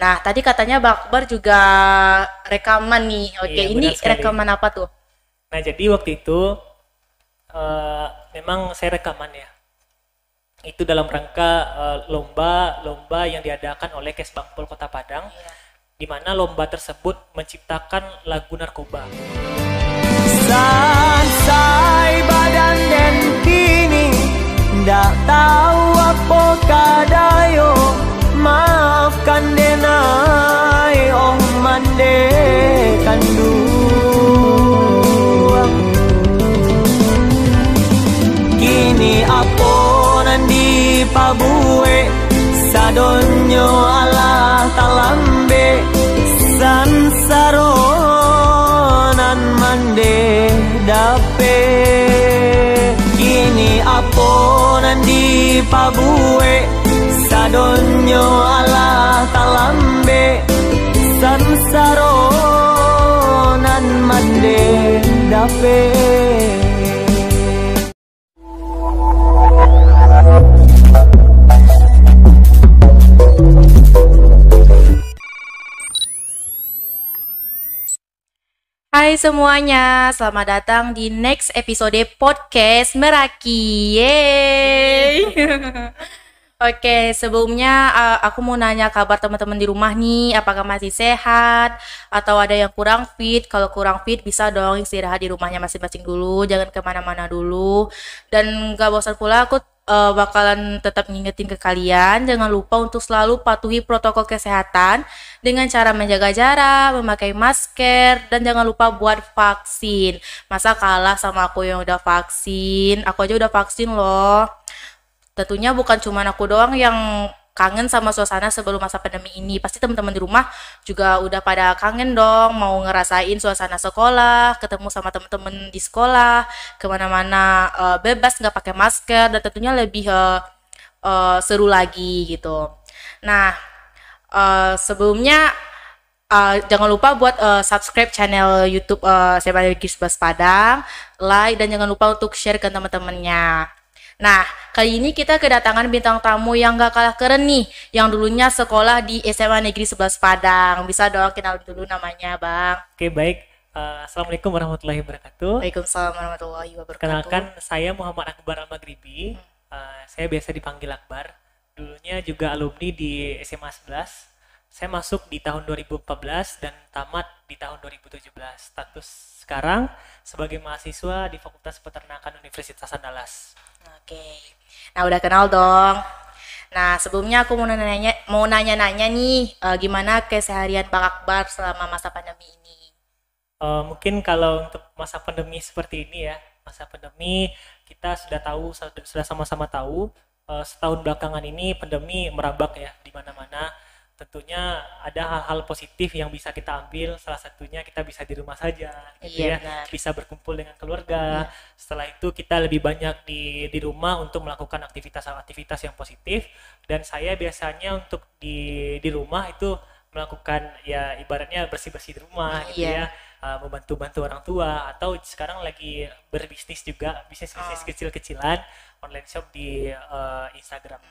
Nah, tadi katanya Bang Akbar juga rekaman nih. Oke, Iya, ini benar sekali. rekaman apa tuh? Nah, jadi waktu itu memang saya rekaman ya. Itu dalam rangka lomba yang diadakan oleh Kesbangpol Kota Padang, Iya. di mana lomba tersebut menciptakan lagu narkoba. Sansai badan dan kini ndak tahu apa kadayo. Maafkan denai oh mande kandu. Kini apa nandi pabue sadonyo ala talambe sansaro nan mande dape. Kini apa nandi pabue sadonyo ala talambe sansaro nan mande dape. Hai semuanya, selamat datang di next episode podcast Meraki. Yeay. Oke, sebelumnya aku mau nanya kabar teman-teman di rumah nih, apakah masih sehat atau ada yang kurang fit? Kalau kurang fit bisa dong istirahat di rumahnya masing-masing dulu, jangan kemana-mana dulu. Dan gak bosan pula aku bakalan tetap ngingetin ke kalian, jangan lupa untuk selalu patuhi protokol kesehatan dengan cara menjaga jarak, memakai masker, dan jangan lupa buat vaksin. Masa kalah sama aku yang udah vaksin? Aku aja udah vaksin loh. Tentunya bukan cuma aku doang yang kangen sama suasana sebelum masa pandemi ini. Pasti teman-teman di rumah juga udah pada kangen dong, mau ngerasain suasana sekolah, ketemu sama teman-teman di sekolah, kemana-mana bebas nggak pakai masker, dan tentunya lebih seru lagi gitu. Nah, sebelumnya jangan lupa buat subscribe channel YouTube SMA Negeri 11 Padang, like, dan jangan lupa untuk share ke teman-temannya. Nah, kali ini kita kedatangan bintang tamu yang gak kalah keren nih, yang dulunya sekolah di SMA Negeri 11 Padang. Bisa dong kenal dulu namanya, Bang. Oke, baik. Assalamualaikum warahmatullahi wabarakatuh. Waalaikumsalam warahmatullahi wabarakatuh. Kenalkan, saya Muhammad Akbar Al-Maghribi. Saya biasa dipanggil Akbar. Dulunya juga alumni di SMA 11. Saya masuk di tahun 2014 dan tamat di tahun 2017. Status sekarang sebagai mahasiswa di Fakultas Peternakan Universitas Andalas. Oke. Nah, udah kenal dong. Nah, sebelumnya aku mau nanya-nanya nih, gimana keseharian Bang Akbar selama masa pandemi ini? Mungkin kalau untuk masa pandemi seperti ini ya, masa pandemi kita sudah sama-sama tahu, setahun belakangan ini pandemi merambak ya di mana-mana. Tentunya ada hal-hal positif yang bisa kita ambil, salah satunya kita bisa di rumah saja gitu Iya, ya, benar. bisa berkumpul dengan keluarga. Setelah itu kita lebih banyak di rumah untuk melakukan aktivitas yang positif, dan saya biasanya untuk di rumah itu melakukan ya ibaratnya bersih-bersih di rumah gitu Iya. ya, membantu-bantu orang tua, atau sekarang lagi berbisnis juga, bisnis-bisnis kecil-kecilan, online shop di Instagram.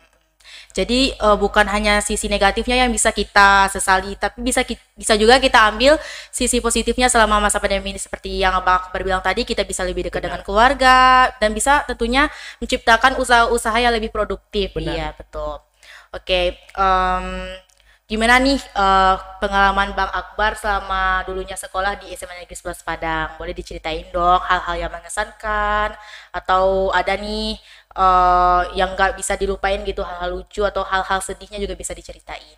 Jadi bukan hanya sisi negatifnya yang bisa kita sesali, tapi bisa juga kita ambil sisi positifnya selama masa pandemi ini, seperti yang Abang Akbar bilang tadi, kita bisa lebih dekat dengan keluarga dan bisa tentunya menciptakan usaha-usaha yang lebih produktif. Benar. Iya, betul. Oke, gimana nih pengalaman Bang Akbar selama dulunya sekolah di SMA Negeri 11 Padang? Boleh diceritain dong hal-hal yang mengesankan atau ada nih yang nggak bisa dilupain gitu, hal-hal lucu atau hal-hal sedihnya juga bisa diceritain.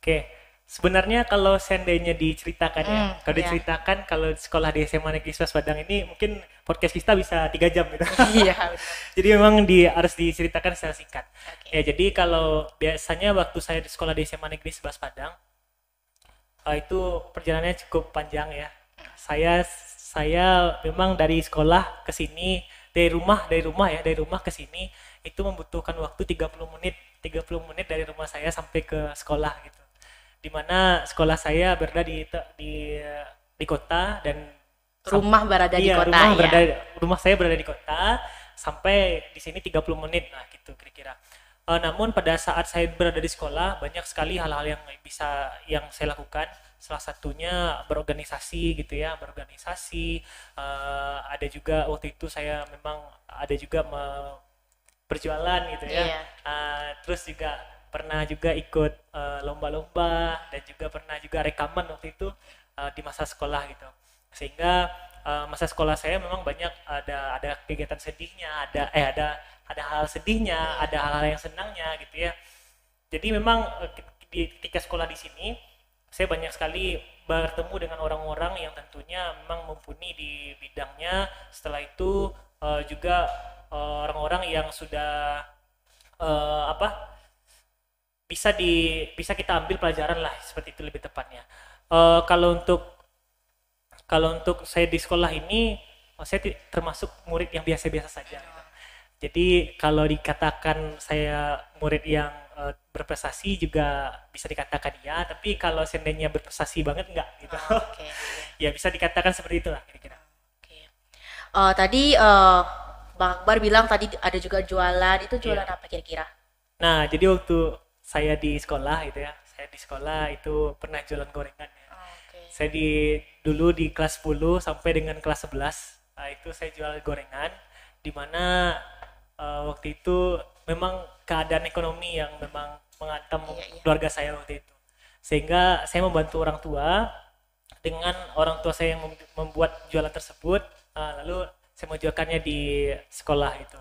Oke, sebenarnya kalau seandainya diceritakan ya, kalau Iya. diceritakan kalau sekolah di SMA Negeri 11 Padang ini mungkin podcast kita bisa 3 jam gitu. Iya, benar. Jadi memang harus diceritakan secara singkat. Oke. Ya, jadi kalau biasanya waktu saya di sekolah di SMA Negeri 11 Padang, itu perjalanannya cukup panjang ya. Saya memang dari sekolah ke sini, dari rumah ke sini itu membutuhkan waktu 30 menit dari rumah saya sampai ke sekolah gitu. Dimana sekolah saya berada di kota, dan Rumah berada di kota ya. rumah saya berada di kota, sampai di sini 30 menit, nah gitu kira-kira. Namun pada saat saya berada di sekolah banyak sekali hal-hal yang saya lakukan. Salah satunya berorganisasi gitu ya, berorganisasi. Ada juga waktu itu saya memang ada juga berjualan gitu ya. Iya. Terus juga pernah juga ikut lomba-lomba dan juga pernah juga rekaman waktu itu di masa sekolah gitu. Sehingga masa sekolah saya memang banyak ada kegiatan sedihnya, ada hal sedihnya, ada hal-hal yang senangnya gitu ya. Jadi memang ketika sekolah di sini saya banyak sekali bertemu dengan orang-orang yang tentunya memang mumpuni di bidangnya. Setelah itu juga orang-orang yang sudah bisa kita ambil pelajaran lah, seperti itu lebih tepatnya. Kalau untuk saya di sekolah ini, saya termasuk murid yang biasa-biasa saja. Jadi kalau dikatakan saya murid yang berprestasi juga bisa dikatakan ya, tapi kalau seandainya berprestasi banget enggak gitu. Oke. Ya bisa dikatakan seperti itulah kira-kira. Oke. Tadi Bang Akbar bilang tadi ada juga jualan. Itu jualan Iya. apa kira-kira? Nah, jadi waktu saya di sekolah itu ya, saya di sekolah itu pernah jualan gorengan ya. Oke. Saya dulu di kelas 10 sampai dengan kelas 11, itu saya jual gorengan, di mana waktu itu memang keadaan ekonomi yang memang menghantam Iya. keluarga saya waktu itu. Sehingga saya membantu orang tua dengan orang tua saya yang membuat jualan tersebut, lalu saya menjualkannya di sekolah itu.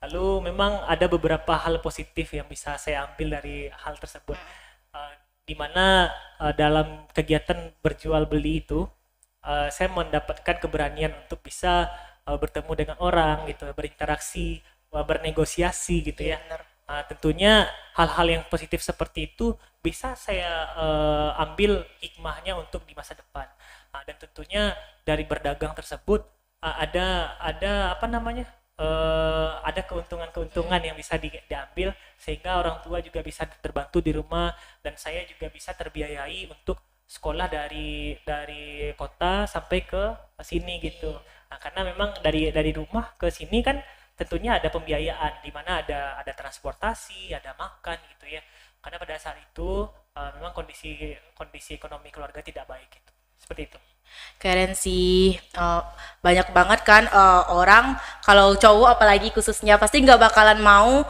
Lalu memang ada beberapa hal positif yang bisa saya ambil dari hal tersebut. Di mana dalam kegiatan berjual beli itu saya mendapatkan keberanian untuk bisa bertemu dengan orang gitu, berinteraksi, bernegosiasi gitu ya. Benar. Tentunya hal-hal yang positif seperti itu bisa saya ambil hikmahnya untuk di masa depan. Dan tentunya dari berdagang tersebut ada apa namanya? Ada keuntungan-keuntungan yang bisa diambil sehingga orang tua juga bisa terbantu di rumah dan saya juga bisa terbiayai untuk sekolah dari kota sampai ke sini gitu. Nah, karena memang dari rumah ke sini kan tentunya ada pembiayaan di mana ada transportasi, ada makan gitu ya. Karena pada saat itu memang kondisi ekonomi keluarga tidak baik gitu. Seperti itu. Keren sih. Banyak banget kan orang kalau cowok apalagi khususnya pasti nggak bakalan mau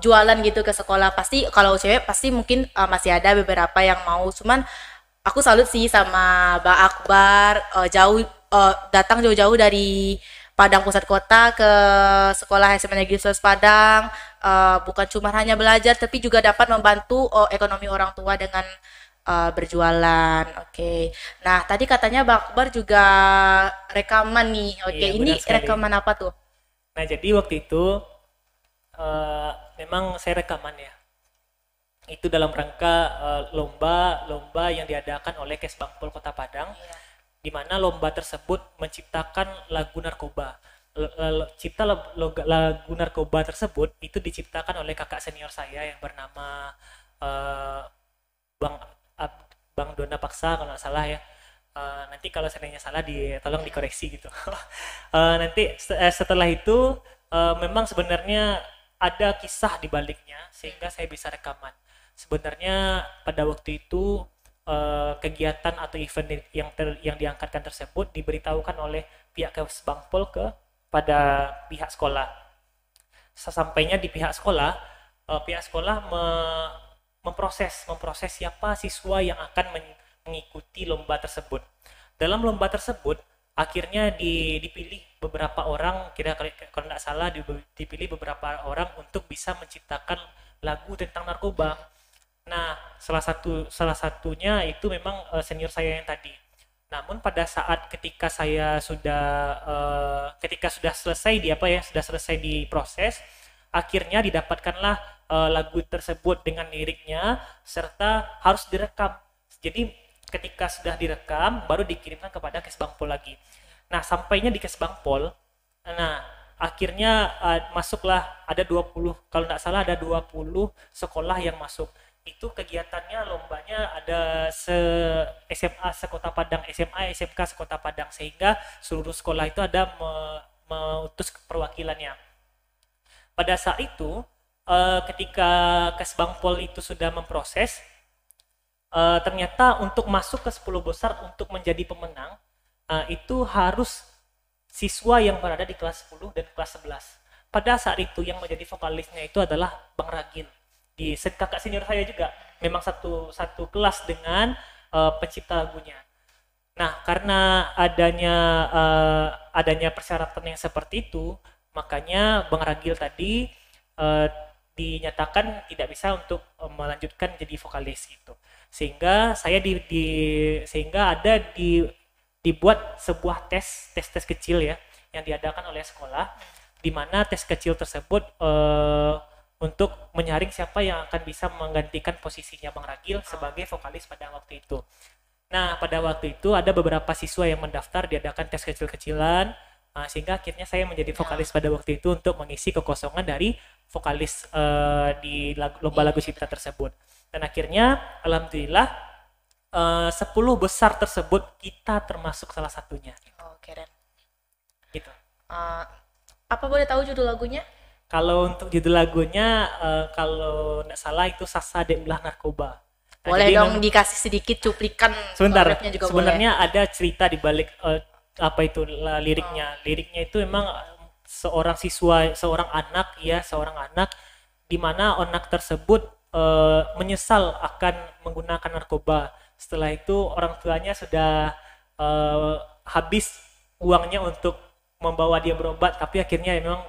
jualan gitu ke sekolah. Pasti kalau cewek pasti mungkin masih ada beberapa yang mau. Cuman aku salut sih sama Mbak Akbar datang jauh-jauh dari Padang Pusat Kota ke Sekolah SMA Negeri 11 Padang, bukan cuma hanya belajar tapi juga dapat membantu ekonomi orang tua dengan berjualan. Oke. Nah, tadi katanya Bang Akbar juga rekaman nih. Oke, Iya, ini benar sekali. rekaman apa tuh? Nah, jadi waktu itu memang saya rekaman ya. Itu dalam rangka lomba yang diadakan oleh Kesbangpol Kota Padang, di mana lomba tersebut menciptakan lagu narkoba. Lagu narkoba tersebut itu diciptakan oleh kakak senior saya yang bernama Bang Bang Dona Paksa kalau nggak salah ya. Nanti kalau seandainya salah tolong dikoreksi gitu. Nanti setelah itu memang sebenarnya ada kisah di baliknya sehingga saya bisa rekaman. Sebenarnya pada waktu itu kegiatan atau event yang diangkatkan tersebut diberitahukan oleh pihak Kesbangpol pada pihak sekolah. Sesampainya di pihak sekolah memproses siapa siswa yang akan mengikuti lomba tersebut. Dalam lomba tersebut akhirnya dipilih beberapa orang, kalau tidak salah dipilih beberapa orang untuk bisa menciptakan lagu tentang narkoba. Nah, salah satunya itu memang senior saya yang tadi. Namun pada saat ketika sudah selesai diproses, akhirnya didapatkanlah lagu tersebut dengan liriknya serta harus direkam. Jadi ketika sudah direkam baru dikirimkan kepada Kesbangpol lagi. Nah, sampainya di Kesbangpol, akhirnya masuklah ada 20, kalau tidak salah ada 20 sekolah yang masuk. Itu kegiatannya lombanya ada SMA sekota Padang, SMA SMK sekota Padang, sehingga seluruh sekolah itu ada mengutus perwakilannya. Pada saat itu ketika Kesbangpol itu sudah memproses, ternyata untuk masuk ke 10 besar untuk menjadi pemenang itu harus siswa yang berada di kelas 10 dan kelas 11. Pada saat itu yang menjadi vokalisnya itu adalah Bang Ragil. Kakak senior saya juga memang satu kelas dengan pencipta lagunya. Nah, karena adanya persyaratan yang seperti itu, makanya Bang Ragil tadi dinyatakan tidak bisa untuk melanjutkan jadi vokalis gitu. Sehingga dibuat sebuah tes kecil ya yang diadakan oleh sekolah, di mana tes kecil tersebut untuk menyaring siapa yang akan bisa menggantikan posisinya Bang Ragil sebagai vokalis pada waktu itu. Nah, pada waktu itu ada beberapa siswa yang mendaftar, diadakan tes kecil-kecilan, sehingga akhirnya saya menjadi vokalis pada waktu itu untuk mengisi kekosongan dari vokalis di lomba lagu cipta tersebut. Dan akhirnya alhamdulillah 10 besar tersebut kita termasuk salah satunya. Oh, keren. Gitu. Apa boleh tahu judul lagunya? Kalau untuk judul lagunya kalau nggak salah itu Sasa de Ulah Narkoba. Nah, boleh dong dikasih sedikit cuplikan rapnya juga sebenarnya boleh. Ada cerita di balik apa itu liriknya. Liriknya itu memang seorang anak di mana anak tersebut menyesal akan menggunakan narkoba. Setelah itu orang tuanya sudah habis uangnya untuk membawa dia berobat, tapi akhirnya memang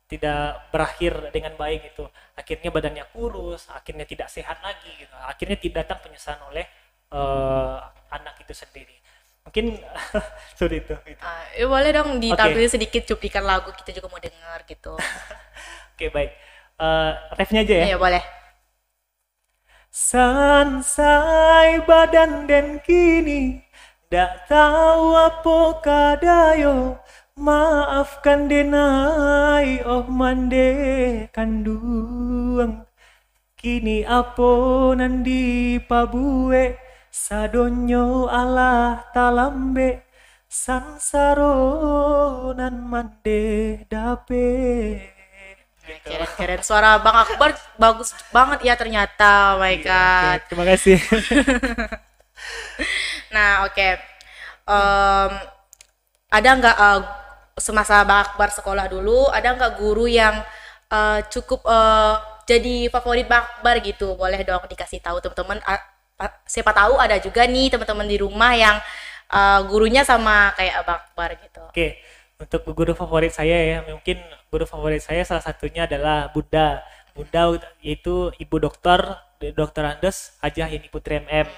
tidak berakhir dengan baik gitu. Akhirnya badannya kurus, akhirnya tidak sehat lagi gitu. Akhirnya datang penyesalan oleh anak itu sendiri. Mungkin sudah itu gitu. Boleh dong ditampilin sedikit cuplikan lagu, kita juga mau dengar gitu. Oke, baik. Refnya aja ya. Iya, boleh. Sansai badan dan kini dak tahu apa kadayo, maafkan denai oh mande kanduang, kini apa nandi pabue sadonyo Allah talambe, sansaro nan mande dape. Keren. Suara Bang Akbar bagus banget ya ternyata. Oh my God. Terima kasih. Nah, oke. Ada nggak semasa Bang Akbar sekolah dulu, ada nggak guru yang cukup jadi favorit Bang Akbar gitu? Boleh dong dikasih tahu teman-teman. Siapa tahu ada juga nih teman-teman di rumah yang gurunya sama kayak Bang Akbar gitu. Oke. Untuk guru favorit saya ya, mungkin guru favorit saya salah satunya adalah Bunda yaitu Ibu Dokter Andes Hajah Yeni Putri MM.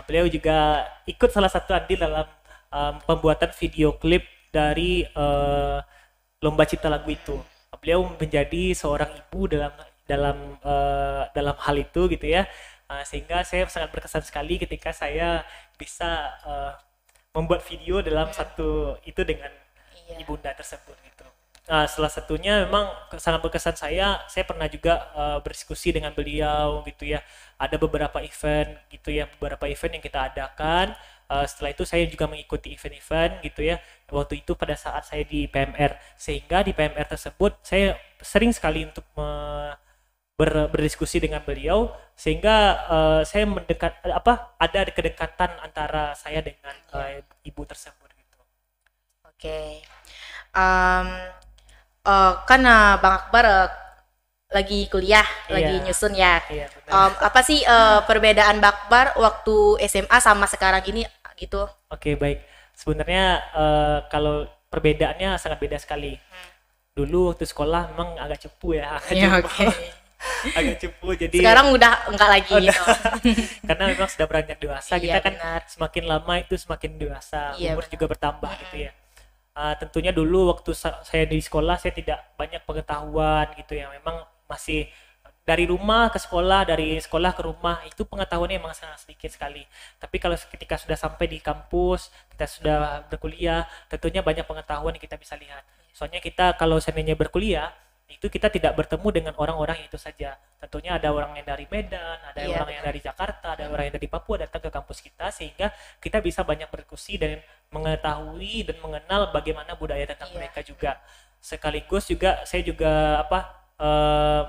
Beliau juga ikut salah satu andil dalam pembuatan video klip dari lomba cipta lagu itu. Beliau menjadi seorang ibu dalam hal itu gitu ya, sehingga saya sangat berkesan sekali ketika saya bisa membuat video dalam satu itu dengan ibunda tersebut gitu. Salah satunya memang sangat berkesan saya pernah juga berdiskusi dengan beliau gitu ya. Ada beberapa event gitu ya, beberapa event yang kita adakan. Setelah itu saya juga mengikuti event-event gitu ya. Waktu itu pada saat saya di PMR, sehingga di PMR tersebut saya sering sekali untuk berdiskusi dengan beliau, sehingga saya ada kedekatan antara saya dengan ibu tersebut gitu. Oke. Kan Bang Akbar lagi kuliah, lagi nyusun ya. Iya, apa sih perbedaan Bang Akbar waktu SMA sama sekarang ini gitu? Oke, baik. Sebenarnya kalau perbedaannya sangat beda sekali. Dulu waktu sekolah memang agak cepu ya. Agak cepu, jadi sekarang udah enggak lagi gitu. Karena memang sudah beranjak dewasa, kita kan benar. semakin lama itu semakin dewasa, umur benar. juga bertambah gitu ya. Tentunya dulu waktu saya di sekolah saya tidak banyak pengetahuan gitu ya, memang masih dari rumah ke sekolah, dari sekolah ke rumah, itu pengetahuannya memang sangat sedikit sekali. Tapi kalau ketika sudah sampai di kampus, kita sudah berkuliah, tentunya banyak pengetahuan yang kita bisa lihat. Soalnya kita kalau seandainya berkuliah, itu kita tidak bertemu dengan orang-orang itu saja. Tentunya ada orang yang dari Medan, ada orang yang dari Jakarta, ada orang yang dari Papua datang ke kampus kita, sehingga kita bisa banyak berdiskusi dan mengetahui dan mengenal bagaimana budaya tentang mereka juga. Sekaligus juga saya juga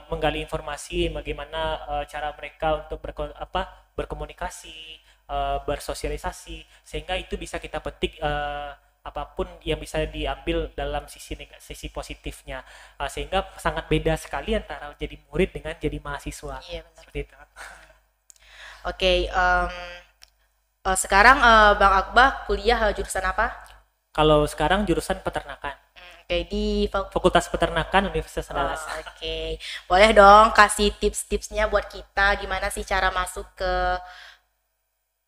menggali informasi bagaimana cara mereka untuk berkomunikasi, bersosialisasi, sehingga itu bisa kita petik apapun yang bisa diambil dalam sisi positifnya. Sehingga sangat beda sekali antara jadi murid dengan jadi mahasiswa. Iya, benar. Seperti itu. Oke, sekarang Bang Akbar kuliah jurusan apa? Kalau sekarang jurusan peternakan. Oke, di Fakultas Peternakan Universitas Andalas. Oke, boleh dong kasih tips-tipsnya buat kita gimana sih cara masuk ke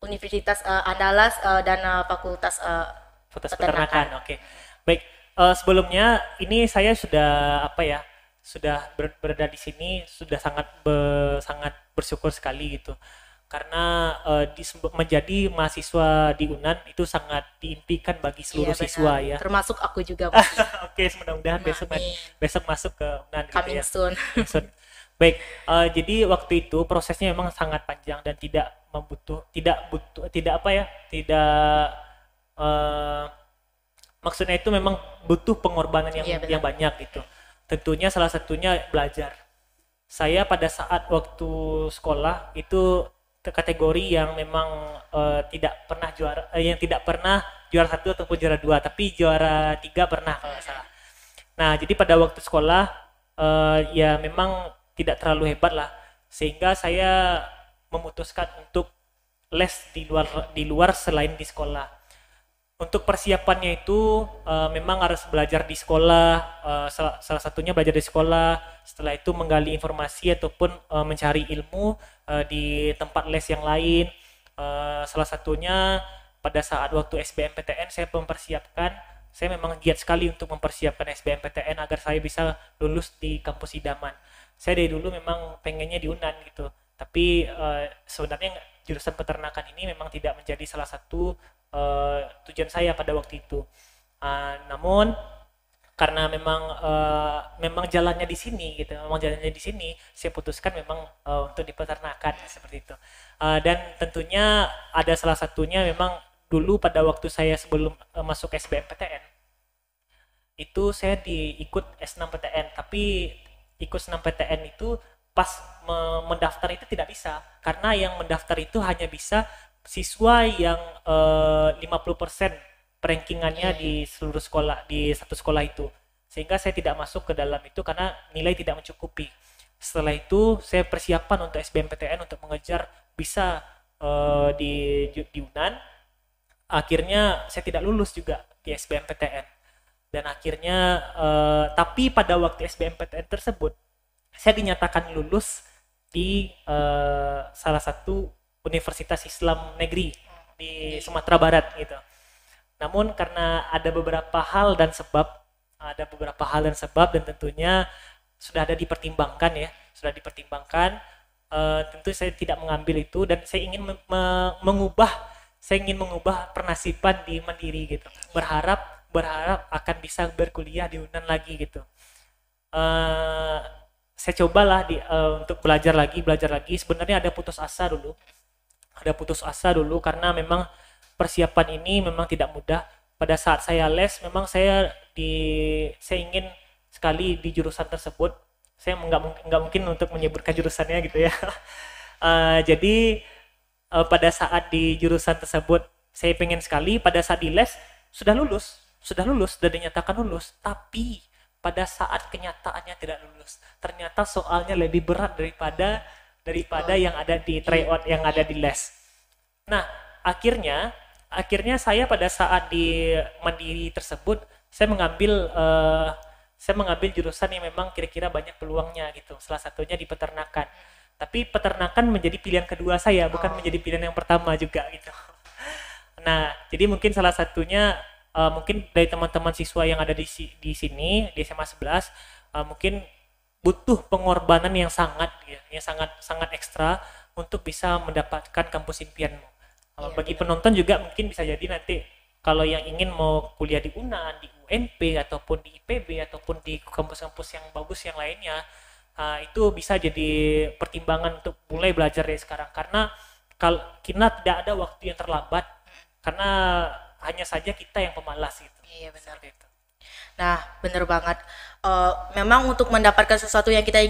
Universitas Andalas dan Fakultas Fakultas Peternakan. Oke. Baik, sebelumnya ini saya sudah sudah berada di sini, sudah sangat bersyukur sekali gitu. Karena menjadi mahasiswa di UNAN itu sangat diimpikan bagi seluruh siswa ya. Termasuk aku juga. Oke, mudah-mudahan besok masuk ke UNAN gitu Coming ya. soon. Baik, jadi waktu itu prosesnya memang sangat panjang dan tidak maksudnya itu memang butuh pengorbanan yang banyak gitu. Tentunya salah satunya belajar. Saya pada saat waktu sekolah itu kategori yang memang tidak pernah juara 1 ataupun juara 2, tapi juara 3 pernah kalau nggak salah. Nah, jadi pada waktu sekolah ya memang tidak terlalu hebat lah, sehingga saya memutuskan untuk les di luar selain di sekolah. Untuk persiapannya itu memang harus belajar di sekolah, salah satunya belajar di sekolah, setelah itu menggali informasi ataupun mencari ilmu di tempat les yang lain. Salah satunya pada saat waktu SBMPTN saya memang giat sekali untuk mempersiapkan SBMPTN agar saya bisa lulus di kampus idaman. Saya dari dulu memang pengennya di UNAN gitu, tapi sebenarnya jurusan peternakan ini memang tidak menjadi salah satu tujuan saya pada waktu itu. Namun karena memang jalannya di sini gitu, saya putuskan memang untuk di peternakan seperti itu. Dan tentunya ada salah satunya memang dulu pada waktu saya sebelum masuk SBMPTN itu saya diikut S6PTN, tapi ikut S6PTN itu pas mendaftar itu tidak bisa, karena yang mendaftar itu hanya bisa siswa yang 50% rankingannya di seluruh sekolah, di satu sekolah itu, sehingga saya tidak masuk ke dalam itu karena nilai tidak mencukupi. Setelah itu saya persiapan untuk SBMPTN untuk mengejar bisa di UNAN. Akhirnya saya tidak lulus juga di SBMPTN, dan akhirnya tapi pada waktu SBMPTN tersebut saya dinyatakan lulus di salah satu Universitas Islam Negeri di Sumatera Barat gitu. Namun karena ada beberapa hal dan sebab dan tentunya sudah dipertimbangkan, tentu saya tidak mengambil itu, dan saya ingin mengubah pernasiban di Mandiri gitu. Berharap akan bisa berkuliah di UNAN lagi gitu. Saya cobalah untuk belajar lagi. Sebenarnya ada putus asa dulu karena memang persiapan ini memang tidak mudah. Pada saat saya les memang saya ingin sekali di jurusan tersebut. Saya nggak mungkin untuk menyebutkan jurusannya gitu ya. Jadi pada saat di jurusan tersebut saya pengen sekali, pada saat di les sudah lulus, dinyatakan lulus, tapi pada saat kenyataannya tidak lulus. Ternyata soalnya lebih berat daripada yang ada di tryout, yang ada di les. Nah, akhirnya saya pada saat di Mandiri tersebut saya mengambil jurusan yang memang kira-kira banyak peluangnya gitu. Salah satunya di peternakan. Tapi peternakan menjadi pilihan kedua saya, bukan menjadi pilihan yang pertama juga gitu. Nah, jadi mungkin salah satunya mungkin dari teman-teman siswa yang ada di sini di SMA 11 mungkin butuh pengorbanan yang sangat ekstra untuk bisa mendapatkan kampus impianmu. Bagi penonton juga mungkin bisa jadi nanti kalau yang ingin mau kuliah di UNAN, di UNP ataupun di IPB ataupun di kampus-kampus yang bagus yang lainnya, itu bisa jadi pertimbangan untuk mulai belajar dari sekarang, karena kalau kita tidak ada waktu yang terlambat, karena hanya saja kita yang pemalas gitu. Iya, benar. Itu. Nah, bener banget. Memang untuk mendapatkan sesuatu yang kita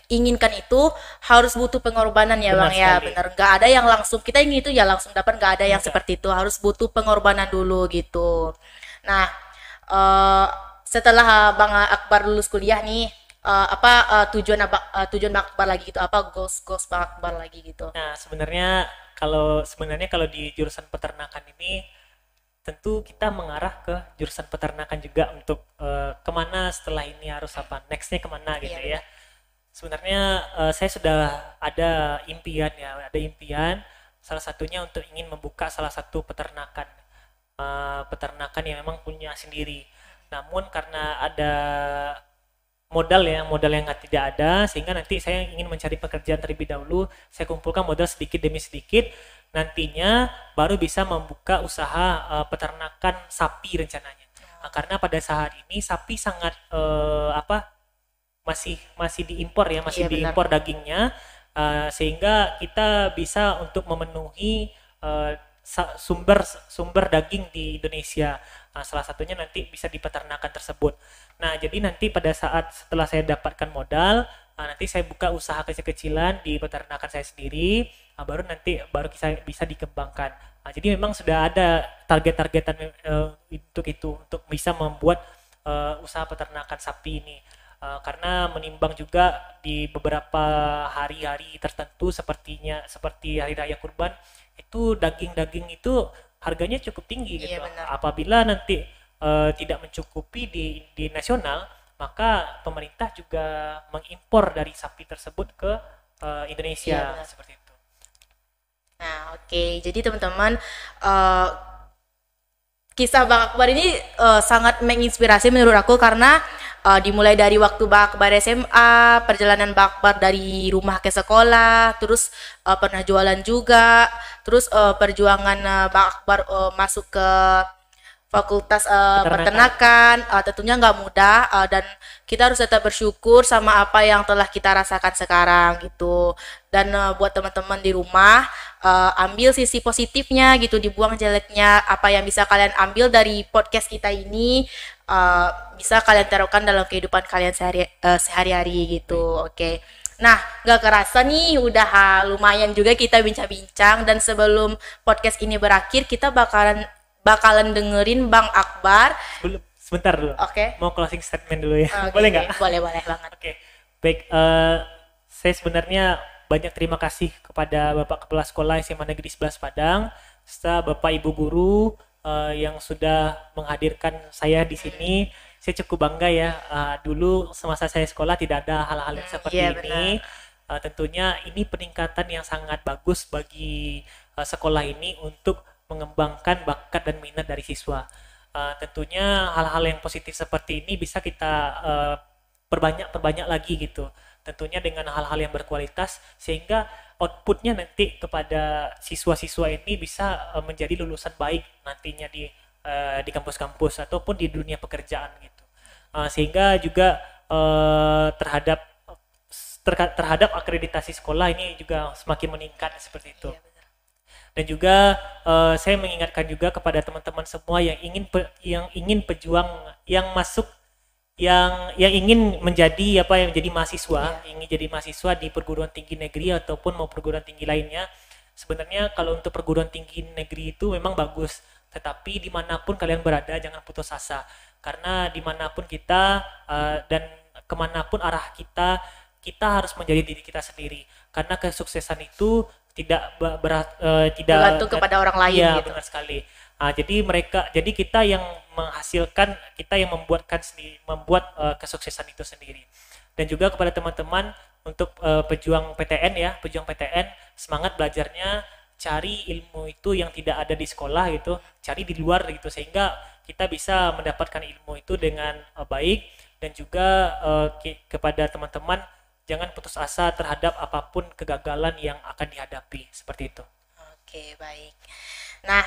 inginkan itu harus butuh pengorbanan ya Benar Bang ya, sekali. bener. Nggak ada yang langsung kita ingin itu ya langsung dapat, nggak ada yang Enggak. seperti itu. Harus butuh pengorbanan dulu gitu. Nah, eh, setelah Bang Akbar lulus kuliah nih, tujuan Bang Akbar lagi gitu? Apa goals Bang Akbar lagi gitu? Nah, sebenarnya kalau di jurusan peternakan ini tentu kita mengarah ke jurusan peternakan juga untuk kemana setelah ini harus apa nextnya kemana gitu Iya ya. benar. Sebenarnya saya sudah ada impian ya, ada impian salah satunya untuk ingin membuka salah satu peternakan yang memang punya sendiri. Namun karena ada modal yang tidak ada, sehingga nanti saya ingin mencari pekerjaan terlebih dahulu, saya kumpulkan modal sedikit demi sedikit, nantinya baru bisa membuka usaha peternakan sapi rencananya. Karena pada saat ini sapi sangat masih masih diimpor ya, masih Iya benar. diimpor dagingnya, sehingga kita bisa untuk memenuhi eh, sumber sumber daging di Indonesia. Salah satunya nanti bisa di peternakan tersebut. Nah, jadi nanti pada saat setelah saya dapatkan modal, nanti saya buka usaha kecil-kecilan di peternakan saya sendiri, baru nanti baru bisa dikembangkan. Jadi memang sudah ada target-targetan untuk itu, untuk bisa membuat usaha peternakan sapi ini. Karena menimbang juga di beberapa hari-hari tertentu seperti hari raya kurban, itu daging-daging itu harganya cukup tinggi Iya gitu. benar. Apabila nanti tidak mencukupi di nasional, maka pemerintah juga mengimpor dari sapi tersebut ke Iya Indonesia benar. seperti itu. Nah, oke. Jadi teman-teman, eh, kisah Bang Akbar ini sangat menginspirasi menurut aku karena dimulai dari waktu Bang Akbar SMA, perjalanan Bang Akbar dari rumah ke sekolah, terus pernah jualan juga, terus perjuangan Bang Akbar masuk ke Fakultas Peternakan. Peternakan, tentunya nggak mudah, dan kita harus tetap bersyukur sama apa yang telah kita rasakan sekarang gitu. Dan buat teman-teman di rumah, ambil sisi positifnya gitu, dibuang jeleknya. Apa yang bisa kalian ambil dari podcast kita ini, bisa kalian terapkan dalam kehidupan kalian sehari-hari gitu. Oke. Nah, nggak kerasa nih, udah lumayan juga kita bincang-bincang. Dan sebelum podcast ini berakhir, kita bakalan dengerin Bang Akbar. Sebentar dulu. Oke. Mau closing statement dulu ya. Oke, Boleh oke. nggak? Boleh banget. Oke, baik. Saya sebenarnya banyak terima kasih kepada Bapak Kepala Sekolah SMA Negeri 11 Padang, serta Bapak Ibu Guru yang sudah menghadirkan saya di sini. Saya cukup bangga ya. Dulu semasa saya sekolah tidak ada hal-hal yang seperti Iya ini. benar. Tentunya ini peningkatan yang sangat bagus bagi sekolah ini untuk mengembangkan bakat dan minat dari siswa. Tentunya hal-hal yang positif seperti ini bisa kita perbanyak lagi gitu. Tentunya dengan hal-hal yang berkualitas sehingga outputnya nanti kepada siswa-siswa ini bisa menjadi lulusan baik nantinya di kampus-kampus ataupun di dunia pekerjaan gitu. Sehingga juga terhadap akreditasi sekolah ini juga semakin meningkat seperti itu. Iya benar. Dan juga saya mengingatkan juga kepada teman-teman semua yang ingin pejuang yang masuk yang ingin menjadi mahasiswa, Iya. ingin jadi mahasiswa di perguruan tinggi negeri ataupun mau perguruan tinggi lainnya. Sebenarnya kalau untuk perguruan tinggi negeri itu memang bagus, tetapi dimanapun kalian berada jangan putus asa, karena dimanapun kita dan kemanapun arah kita, kita harus menjadi diri kita sendiri. Karena kesuksesan itu tidak Bergantung kepada orang lain iya gitu. benar sekali. Jadi kita yang menghasilkan, kita yang membuat kesuksesan itu sendiri. Dan juga kepada teman-teman untuk pejuang PTN, semangat belajarnya, cari ilmu itu yang tidak ada di sekolah gitu, cari di luar gitu, sehingga kita bisa mendapatkan ilmu itu dengan baik. Dan juga kepada teman-teman, jangan putus asa terhadap apapun kegagalan yang akan dihadapi seperti itu. Oke, baik. Nah,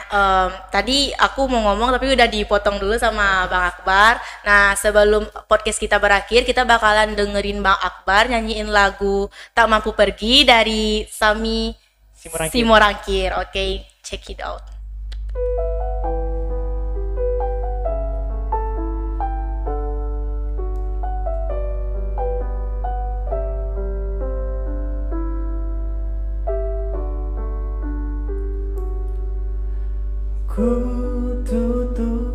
tadi aku mau ngomong tapi udah dipotong dulu sama Bang Akbar. Nah, sebelum podcast kita berakhir, kita bakalan dengerin Bang Akbar nyanyiin lagu Tak Mampu Pergi dari Sami Simorangkir. Simorangkir. Oke, check it out. Ku tutup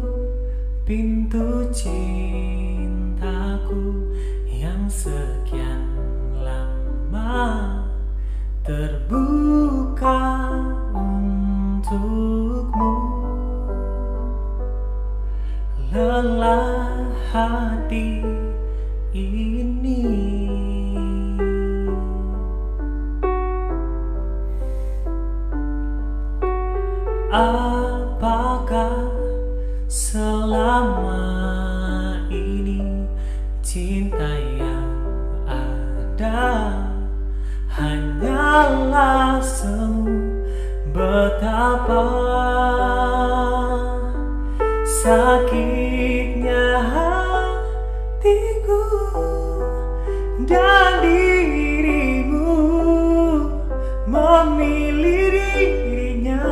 pintu cintaku yang sekian lama terbuka untukmu. Lelah hati ini, apakah selama ini cinta yang ada hanyalah semu? Betapa sakitnya hatiku dan dirimu memilih dirinya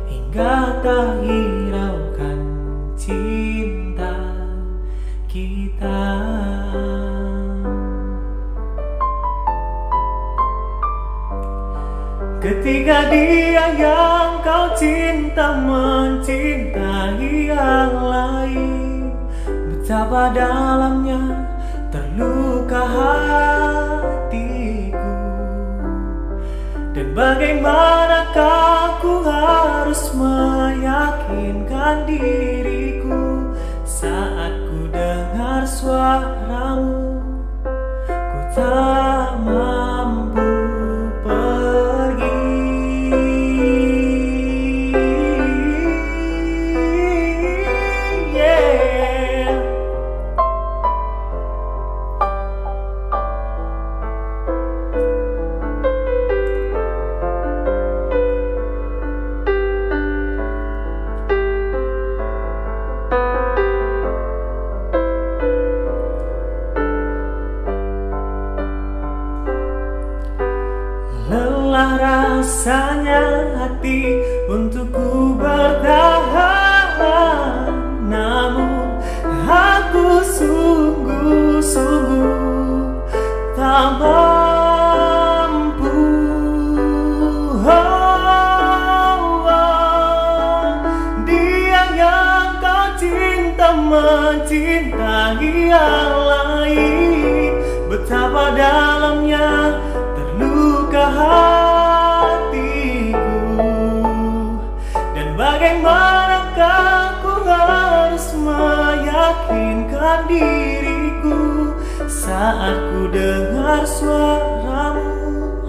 hingga tak hiraukan cinta kita. Ketika dia yang kau cinta mencintai yang lain, betapa dalamnya terluka hatiku. Dan bagaimanakah ku harus meyakinkan diriku saat ku dengar suaramu, ku tak mampu pergi. Yeah. Lelah rasanya hati untukku bertahan, namun aku sungguh-sungguh tak mampu. Dia yang kau cinta mencintai yang lain, betapa dalamnya terluka hatiku. Dan bagaimanakah ku harus meyakinkan diriku saat ku dengar suaramu,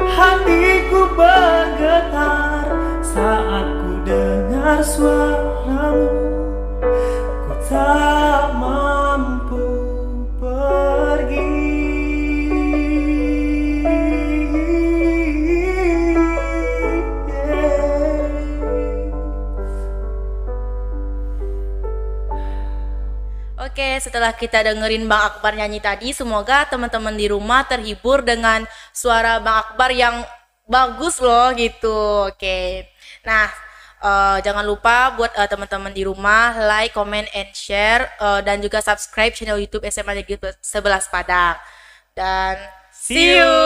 hatiku bergetar saat ku dengar suaramu, ku tak mampu pergi. Oke, setelah kita dengerin Bang Akbar nyanyi tadi, semoga teman-teman di rumah terhibur dengan suara Bang Akbar yang bagus loh gitu. Oke, nah jangan lupa buat teman-teman di rumah like, comment, and share dan juga subscribe channel YouTube SMA Negeri 11 Padang. Dan see you.